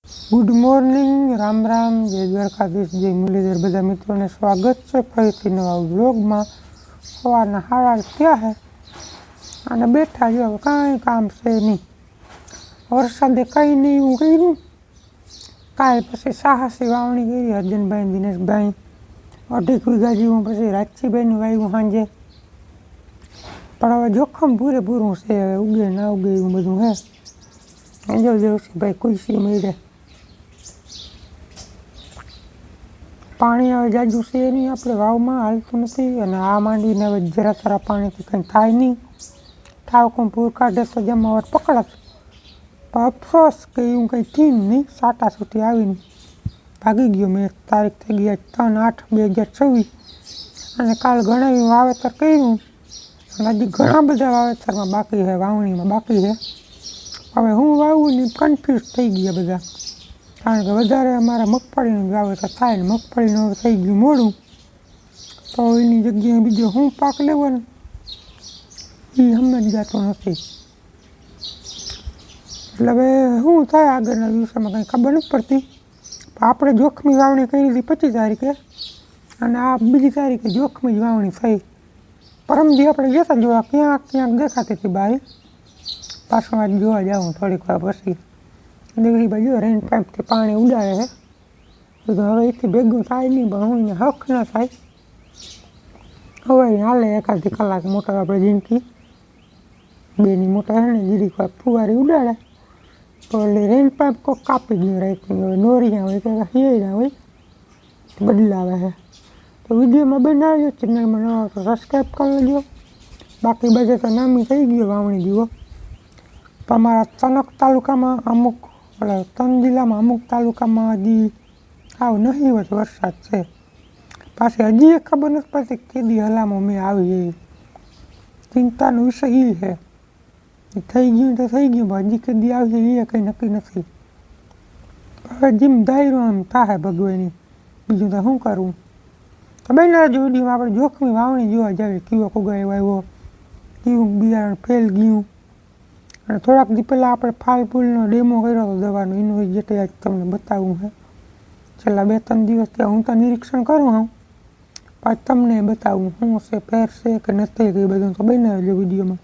Good morning, Ram Ram, જય દ્વારકાધીશ, જય મુરલીધર. બધા મિત્રોને સ્વાગત છે ફરીથી નવા વ્લોગમાં. સવારના હાડા થયા છે અને બેઠા જો કાંઈ કામ છે નહીં. વરસાદે કંઈ નહીં એવું કર્યું. કાલ પછી સાહસી વાવણી કરી અર્જુનભાઈ, દિનેશભાઈ. 2.5 વીઘા જેવું પછી રાજસીભાઈનું વાવ્યું સાંજે. પણ હવે જોખમ પૂરેપૂરું છે. હવે ઉગે ના ઉગે એવું બધું હે. જો દેવસીભાઈ ખુશી મળે. પાણી હવે જાજુ છે નહીં, આપણે વાવમાં હાલતું નથી. અને આ માંડીને હવે જરા તરા પાણીથી કંઈ થાય નહીં. ઠાવકું પૂર કાઢે તો જમાવટ પકડાશે. પણ અફસોસ કે એવું કંઈ થયું નહીં. સાટા છૂટી આવીને ભાગી ગયો. મેં તારીખ થઈ ગઈ 3/8/2024. અને કાલ ઘણા વાવેતર કર્યું. અને હજી ઘણા બધા વાવેતરમાં બાકી છે, વાવણીમાં બાકી છે. હવે હું વાવું ને કન્ફ્યુઝ થઈ ગયા બધા. કારણ કે વધારે અમારે મગફળીનું વાવેતર થાય ને મગફળીનું થઈ ગયું મોડું, તો એની જગ્યાએ બીજો શું પાક લેવો ને એ સમજાતો નથી. એટલે હવે શું થાય આગળના દિવસોમાં કંઈ ખબર નથી પડતી. આપણે જોખમી વાવણી કરી હતી 25 તારીખે અને આ બીજી તારીખે જોખમી જ વાવણી થઈ. પરમજી આપણે જતા જોવા ક્યાંક દેખાતી હતી બારી. પાછું આજ જોવા જાઉં થોડીક વાર પછી. દેવરી બાજુ રેન પાઇપથી પાણી ઉડાડે છે. બધું હવે એથી ભેગું થાય નહીં, પણ હું એને હક ન થાય. હવે હાલે એકાદી કલાક મોટર આપણે જિંદગી બેની મોટર છે ને જીરીક વાર ફુવારી ઉડાડે તો એટલે રેન પાઇપ કોક કાપી જ નહીં રાખી. હવે નોરિયા હોય કે હિયડા હોય બદલાવે છે. તો વિડીયોમાં બનાવજો, ચેનલમાં ન હોય તો સબસ્ક્રાઈબ કરી લેજો. બાકી બધે તો નામી થઈ ગયો વાવણી જુઓ. પણ અમારા તનક તાલુકામાં અમુક 3 જિલ્લામાં અમુક તાલુકામાં હજી આવ નહીવત વરસાદ છે. પાછી હજી એ ખબર નથી પડતી કેદી હલામો મેં આવી એવી ચિંતાનો વિષય એ છે. થઈ ગયું તો થઈ ગયું, પણ હજી કેદી આવી એ કંઈ નક્કી નથી. હવે જેમ ધાર્યું એમ થાય ભગવાનની, બીજું તો શું કરવું. તો બહેના જ વિડીયોમાં આપણે જોખમી વાવણી જોવા જાવી. કેવો કુગાઈ આવ્યો, કેવું બિયારણ ફેલ ગયું. અને થોડાક દી પહેલાં આપણે ફાલ ફૂલનો ડેમો કર્યો હતો દવાનો, એનું જેટલી આજ તમને બતાવવું છે. છેલ્લા 2-3 દિવસ ત્યાં હું તો નિરીક્ષણ કરું હું, પાછું તમને બતાવું શું છે, ફેર છે કે નથી કે બધું તો બનાવજો વિડીયોમાં.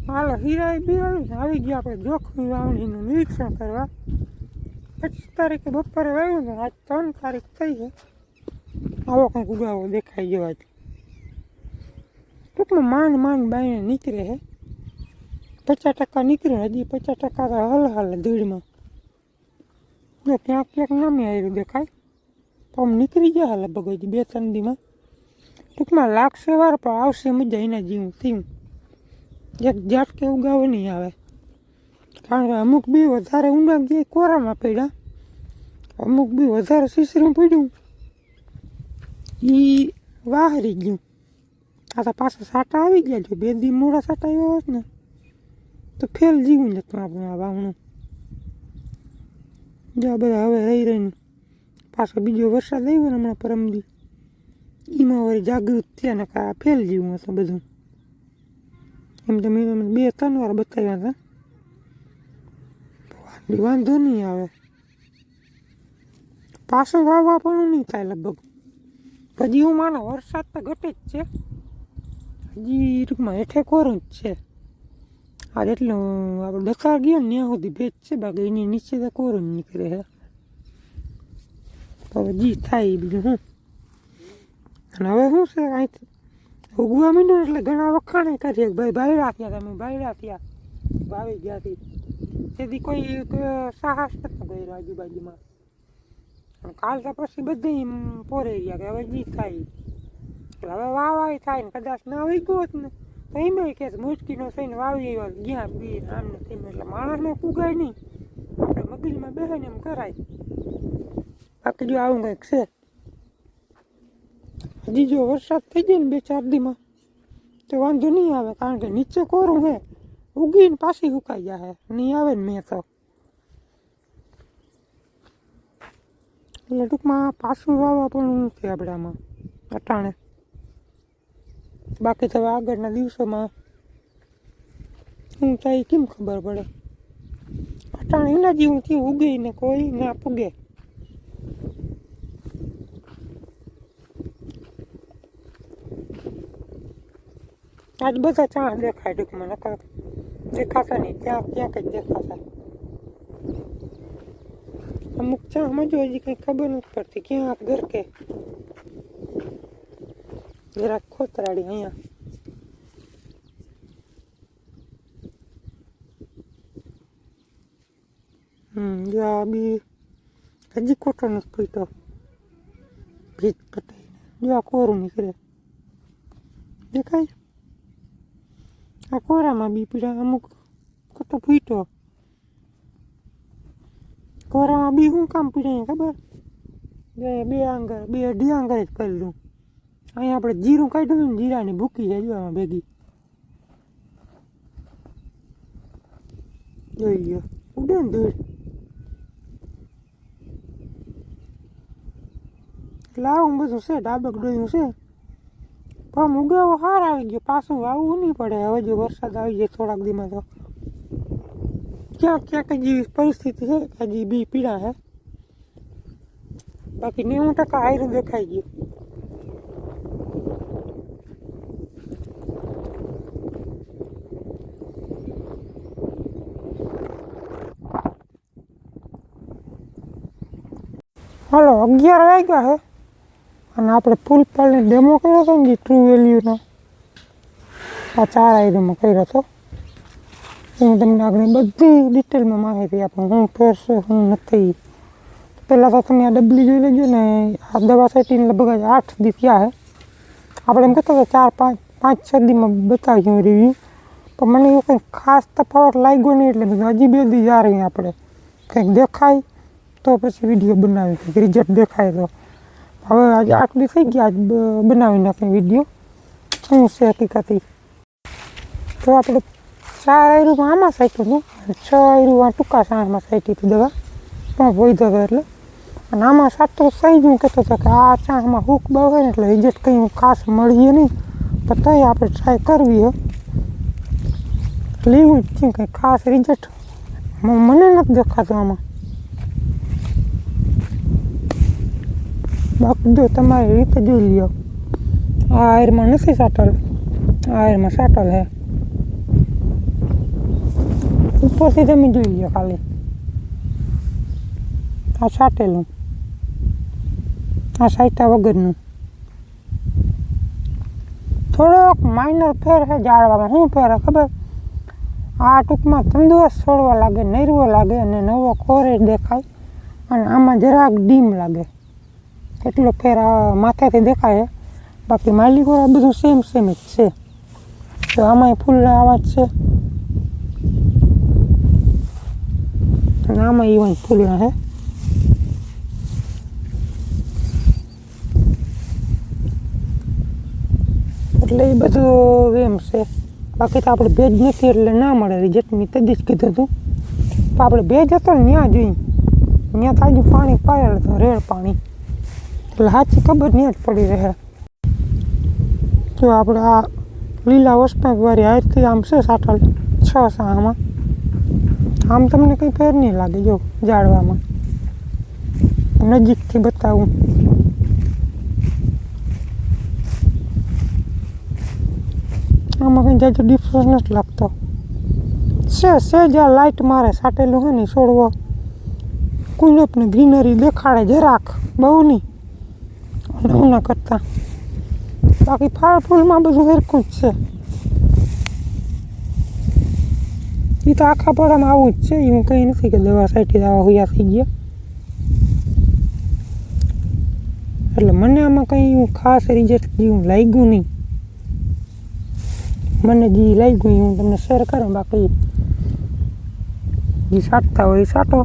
હાલો હીરાઈ બિયારણ આવી ગયા આપણે જોખમી વાવણીનું નિરીક્ષણ કરવા. 25 તારીખે બપોરે વાવ્યું ને આજ 3 તારીખ થઈ છે. આવો કંઈક ઉગાવો દેખાઈ જવાય. ટૂંકમાં માંડ બાઈને નીકળે છે. 50% નીકળ્યું, હજી 50% તો હલ ધૂળમાં. જો ક્યાંક નામે આવ્યું દેખાય તો આમ નીકળી જાય લગભગ હજી 2-3 દીમાં. ટૂંકમાં લાગશે વાર પણ આવશે મજા એના જેવું થયું. એક ઝાટકે ઉગાવો નહીં આવે. કારણ કે અમુક બી વધારે ઊંડા ગયા કોરામાં પડ્યા, અમુક બી વધારે શીશરું પડ્યું એ વાહરી ગયું. આ તો પાછા સાટા આવી ગયા. જો 2 દી મોડા સાટા આવ્યા હોત ને તો ફેલ જીવું જતું આપણું આ વાવણું. જો બધા હવે રહીને પાછો બીજો વરસાદ આવ્યો ને હમણાં પરમદી, એમાં વળી જાગૃત થયા ને આ ફેલ જીવું હતું બધું. એમ તો મેં 2-3 વાર બતાવ્યા હતા. વાંધો નહીં આવે. પાછું વાવવા પણ નહીં થાય લગભગ. હજી હું માનો વરસાદ તો ઘટે જ છે. હજી ટૂંકમાં હેઠે કોરું જ છે. આ એટલું આપણે દકાર ગયો ને ત્યાં સુધી ભેજ છે, બાકી એની નીચે તો કોરું જ નીકળે છે. તો હવે જી થાય બીજું શું. અને હવે શું છે અહીંથી ઉગવા માંડ્યું એટલે ઘણા વખાણે કરીએ કે ભાઈ બાયડા થયા, તમે બાયડા થયા વાવી ગયાથી. તેથી કોઈ સાહસ નથી કર્યો આજુબાજુમાં. અને કાલ તો પછી બધી પોરે ગયા કે હવે જી થાય. એટલે હવે વાવાય થાય ને કદાચ ના આવી ગયો જ ને તો એમાં કે મુશ્કીનો થઈને વાવી આવ્યો ગયા બી આમ નથી. એટલે માણસને પુગાય નહીં, આપણે મગજમાં બેસે ને એમ કરાય. બાકી જો આવું કંઈક છે. હજી જો વરસાદ થઈ જાય ને 2-4 દીમાં તો વાંધો નહીં આવે. કારણ કે નીચે કોરું છે, ઉગીને પાછી સુકાઈ જાય નહીં આવે ને મેં તો. એટલે ટૂંકમાં પાછું વાવવા પણ નથી આપણે આમાં અટાણે. બાકી તો આગળના દિવસોમાં શું થાય કેમ ખબર પડે. અટાણે એના જેવું થયું ઉગે ને કોઈ ના પૂગે. આજ બધા ચા દેખાય ટૂંકમાં, નકર દેખાતા નહીં, ત્યાં ક્યાંક જ દેખાતા. અમુક ચામાં જો હજી કંઈ ખબર નથી પડતી ક્યાં ઘર કે જરાક ખોતરાડી અહીંયા. જો આ બી હજી ખોટો નથી પીતો, ભીજ કટાઈને જો આ કોરું નીકળે દેખાય. આ કોરામાં બી પીડા અમુક ખોટો પીતો. કોરામાં બી શું કામ પીડાય ખબર? બે આંગળ બે અઢી આંગળ જ કરી દઉં. અહીંયા આપણે જીરું કાઢ્યું ને, જીરાની ભૂકી છે જો આમાં ભેગી. જોઈ ગયો ઉડે ને ધૂળ. એટલે આવું બધું છે, ડાબક ડોયું છે. પણ ઉગાવો હાર આવી ગયો, પાછું વાવવું નહીં પડે હવે જો વરસાદ આવી જાય થોડાક દીમાં તો. ક્યાંક ક્યાંક હજી પરિસ્થિતિ છે કે હજી બી પીડા છે, બાકી 90% હાયરું દેખાઈ ગયું. હાલો 11 વાગ્યા છે અને આપણે ફૂલ પાલને ડેમો કર્યો હતો ને જે ટ્રુ વેલ્યુનો, આ 4 આયરુમાં કર્યો હતો. હું તમને આગળ બધી ડિટેલમાં માહિતી આપું, હું ફેરશે હું નથી. પહેલાં તો તમે આ ડબલી જોઈ લેજો ને. આ દવા સેટીને લગભગ 8 દી થયા છે. આપણે એમ કહેતા હતા 4-5-6 દીમાં બતાવ્યું રિવ્યૂ, પણ મને એવું કંઈક ખાસ તફાવત લાગ્યો નહીં. એટલે બધું હજી 2 દી જા રહી આપણે, કંઈક દેખાય તો પછી વિડીયો બનાવી, કંઈક રિઝલ્ટ દેખાય તો. હવે આજે 8 દી થઈ ગયા, આજ બનાવી નાખીએ વિડીયો શું છે હકીકતી. તો આપણે 4 આયરુમાં આમાં સાઈટું હતું, 6 આયરુમાં ટૂંકા સાણમાં સાઈટી હતી દવા, પણ વૈધો હતો એટલે. અને આમાં સાટું સહી જ હું કહેતો હતો કે આ ચામાં હૂક બહુ હોય ને એટલે રિઝલ્ટ કંઈ ખાસ મળીએ નહીં, પણ તોય આપણે ટ્રાય કરવી હોય લેવું જ થયું. કંઈ ખાસ રિઝલ્ટ મને નથી દેખાતું આમાં. બાકી જો તમારી રીતે જોઈ લ્યો. આ આયરમાં નથી સાટલ, આ આયરમાં સાટલ હે. ઉપરથી તમે જોઈ લ્યો ખાલી આ સાટેલું, આ સાઈટા વગરનું. થોડોક માઇનર ફેર છે જાળવામાં. શું ફેર ખબર? આ ટૂંકમાં તંદુરસ્ત છોડવા લાગે, નરવો લાગે અને નવો કોરે દેખાય. અને આમાં જરાક ડીમ લાગે, એટલો ફેર આ માથેથી દેખાય. બાકી માલિકોરા બધું સેમ જ છે. તો આમાંય ફૂલના આવા જ છે અને આમાં ઇવન ફૂલના છે. એટલે એ બધું એમ છે. બાકી તો આપણે ભેજ નથી એટલે ના મળે રિઝલ્ટ. મેં તે જ કીધું હતું. તો આપણે ભેજ હતો ને ત્યાં જોઈ, ત્યાં તાજું પાણી પાયેલ હતું, રેડ પાણી, એટલે સાચી ખબર ત્યાં જ પડી રહે. જો આપણે આ લીલા વસપાકવાળી હારથી આમ છે સાટલ 6 સામાં, આમ તમને કંઈ ફેર નહીં લાગે. જો ઝાડવામાં નજીકથી બતાવું, આમાં કંઈ જાજો ડિફરન્સ નથી લાગતો. જ્યાં લાઇટ મારે સાટેલું હોય ને છોડવો કુલપને ગ્રીનરી દેખાડે જરાક, બહુ નહીં ના કરતા. બાકી ફળ ફૂલમાં બધું સરખું જ છે. એ તો આખા પડામાં આવું જ છે. એવું કંઈ નથી કે દવા સાઈટી આવા હોયા થઈ ગયા. એટલે મને આમાં કંઈ એવું ખાસ રિઝલ્ટ જેવું લાગ્યું નહીં. મને જે લાગ્યું એ હું તમને શેર કરું. બાકી જે સાટતા હોય એ સાટો.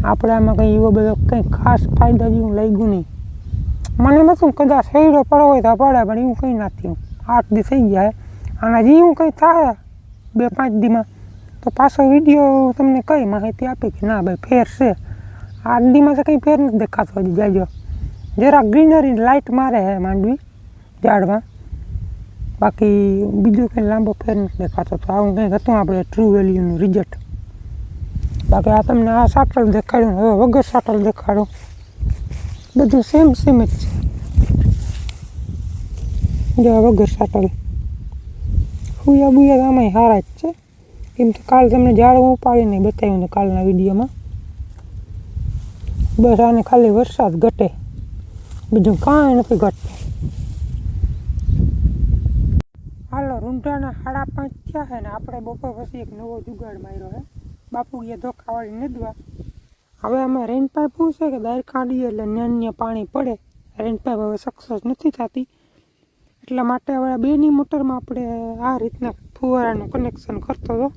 આપણે આમાં કંઈ એવો બધો કંઈ ખાસ ફાયદા જેવું લાગ્યું નહીં. મને નહોતું કદાચ શેરડો પડો હોય તો પડે, પણ એવું કંઈ ના થયું. 8 દી થઈ ગયા. આના જે એવું કંઈ થાય 2-5 દીમાં તો પાછો વિડીયો તમને કઈ માહિતી આપી કે ના ભાઈ ફેર છે. 8 દીમાં તો કંઈ ફેર નથી દેખાતો હજી જાજો. જરા ગ્રીનરી લાઇટ મારે છે માંડવી ઝાડમાં, બાકી બીજું કંઈ લાંબો ફેર નથી દેખાતો. તો આવું કંઈક હતું આપણે ટ્રુ વેલ્યુનું રિઝલ્ટ. બાકી આ તમને આ સાટલ દેખાડ્યું, હવે વગર સાટલ દેખાડું. બધું સેમ જ છે. જો વગર સાટલ ફૂયા બુયા આમાંય સારા જ છે. કેમ કે કાલ તમને ઝાડવું ઉપાડીને બતાવ્યું ને કાલના વિડીયોમાં. બસ આને ખાલી વરસાદ ઘટે, બીજું કાંઈ નથી ઘટતું. હાલો રૂંઢાના 5:30 થયા છે ને આપણે બપોર પછી એક નવો જુગાડ માર્યો છે. બાપુ ગયા ધોકાવાળી નદવા. હવે અમે રેન પાઇપ શું છે કે દાયર કાઢીએ એટલે ન્યાન્ય પાણી પડે. રેન પાઇપ હવે સક્સેસ નથી થતી, એટલા માટે હવે બેની મોટરમાં આપણે આ રીતના ફુવારાનું કનેક્શન કરતો હતો.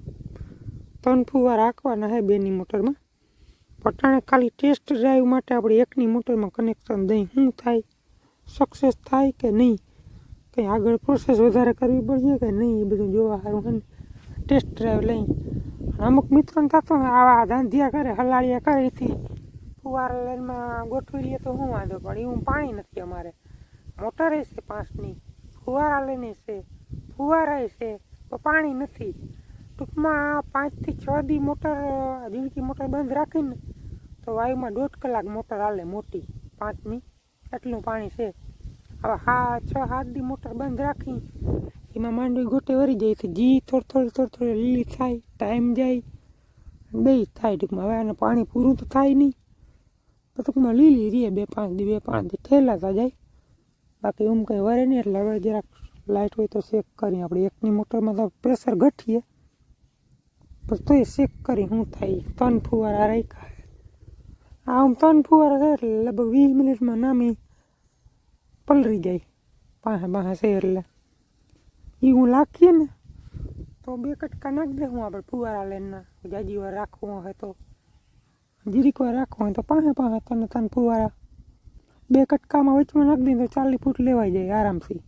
3 ફુવારા રાખવાના છે બેની મોટરમાં. પટાણે ખાલી ટેસ્ટ ડ્રાઈવ માટે આપણે એકની મોટરમાં કનેક્શન દઈ શું થાય, સક્સેસ થાય કે નહીં, કંઈ આગળ પ્રોસેસ વધારે કરવી પડશે કે નહીં, એ બધું જોવા સારું છે ને ટેસ્ટ ડ્રાઈવ લઈ. અમુક મિત્રોને થતો આવા ધાંધિયા કરે, હલાળિયા કરે, એથી ફુવારા લાઈનમાં ગોઠવી લઈએ તો શું વાંધો, પણ એવું પાણી નથી અમારે. મોટરે છે 5ની, ફુવારા લઈને છે, ફુવારા છે, તો પાણી નથી. ટૂંકમાં 5 થી 6 દી મોટર જીણકી મોટર બંધ રાખીને તો વાયુમાં 1.5 કલાક મોટર હાલે મોટી 5ની, એટલું પાણી છે. હવે 6-7 દી મોટર બંધ રાખી એમાં માંડવી ગોટે વરી જાય છે. જી થોડી લીલી થાય, ટાઈમ જાય, બે થાય. ટૂંકમાં હવે આને પાણી પૂરું તો થાય નહીં, તો ટૂંકમાં લીલી રહે 2-5 દી ઠેલાતા જાય. બાકી એમ કંઈ વરે નહીં. એટલે હવે જરાક લાઇટ હોય તો ચેક કરીએ આપણે. એકની મોટરમાં તો પ્રેશર ઘટીએ પણ તોય ચેક કરી શું થાય. 3 ફુવારા રાખ્યા. આમ 3 ફુવારા છે એટલે લગભગ 20 મિનિટમાં નામી પલરી જાય. પાસે છે એટલે એ હું લાખીએ ને તો 2 કટકા નાખી દે. હું આપણે ફુવારા લઈને જાજી વાર રાખવું હોય તો, જીરીક વાર રાખવું હોય તો પાસે 3 ફુવારા 2 કટકામાં વચમાં નાખી દઈએ તો 40 ફૂટ લેવાઈ જાય આરામથી.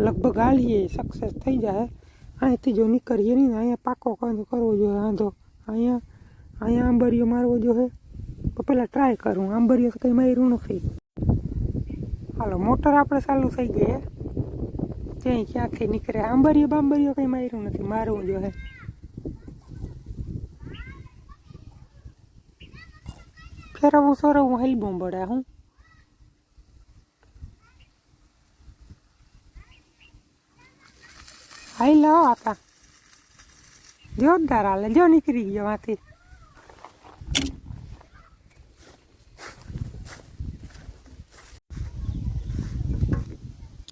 લગભગ હાલીએ સક્સેસ થઈ જાય. અહીંથી જો નીકળીએ નહીં, અહીંયા પાકો કરવો જોઈએ વાંધો. અહીંયા આંબરીઓ મારવો જોઈએ. તો પહેલાં ટ્રાય કરું. આંબરીઓ તો કંઈ માર્યું નથી. હાલો મોટર આપણે ચાલુ થઈ ગઈ. ત્યાં ક્યાંથી નીકળે. આંબરીઓ કંઈ માર્યું નથી, મારવું જોઈએ. ફેરવવું સોરવવું હેલબું પડે. હું હાઈ લાવો હતા જોરદાર હાલે. જો નીકળી ગયો માંથી.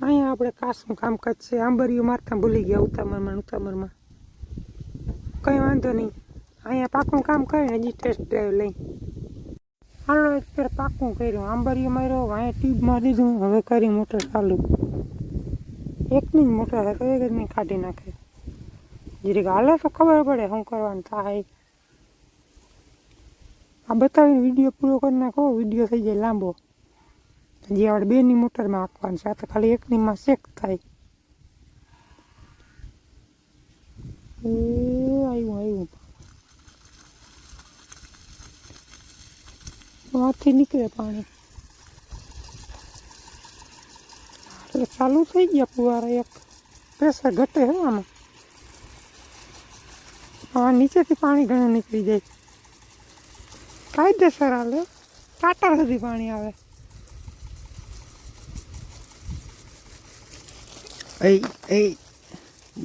અહીંયા આપણે કાસનું કામકાજ છે. આંબરીઓ મારતા ભૂલી ગયા ઉતામરમાં. કંઈ વાંધો નહીં. અહીંયા પાકું કામ કરીને હજી ટેસ્ટ ડ્રાઈવ લઈ. હાલો અત્યારે પાકું કર્યું, આંબરીઓ માર્યો, અહીંયા ટ્યુબ મારી દીધું. હવે કરી મોટર ચાલુ. એકની જ મોટર હતો, એક જ નહીં કાઢી નાખે. જીરીક હાલે તો ખબર પડે શું કરવાનું થાય. આ બતાવીને વિડીયો પૂરો કરી નાખો. વિડીયો થઈ જાય લાંબો. હજી આપણે બેની મોટરમાં નાખવાનું છે. આ તો ખાલી એકનીમાં ચેક થાય. આવ્યું આથી નીકળે પાણી. એટલે ચાલુ થઈ ગયા ફુવારા. એક પ્રેશર ઘટે છે આમાં. નીચેથી પાણી ઘણું નીકળી જાય. કાયદેસર હાલે. ટાટા સુધી પાણી આવે.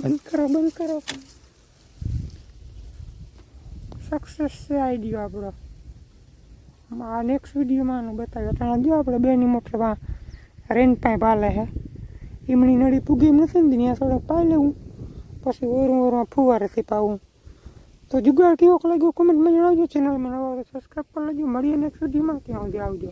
બંધ કરો. સક્સેસ છે આઈડિયો આપણો. આ નેક્સ્ટ વિડીયોમાં આનું બતાવ્યું. ત્યાં જો આપણે બેની મોટરમાં રેન પાઇપ હાલે છે. એમની નળી પૂગી એમ નથી ને, ત્યાં થોડોક પાઈ લેવું, પછી ઓરમાં ફુવારેથી પાવું. તો જુગાડ કેવો લાગ્યો કોમેન્ટમાં જણાવજો. ચેનલમાં નવા સબસ્ક્રાઈબ કરી લેજો. મળીએ નેક્સ્ટ વિડીયોમાં. ત્યાં સુધી આવજો.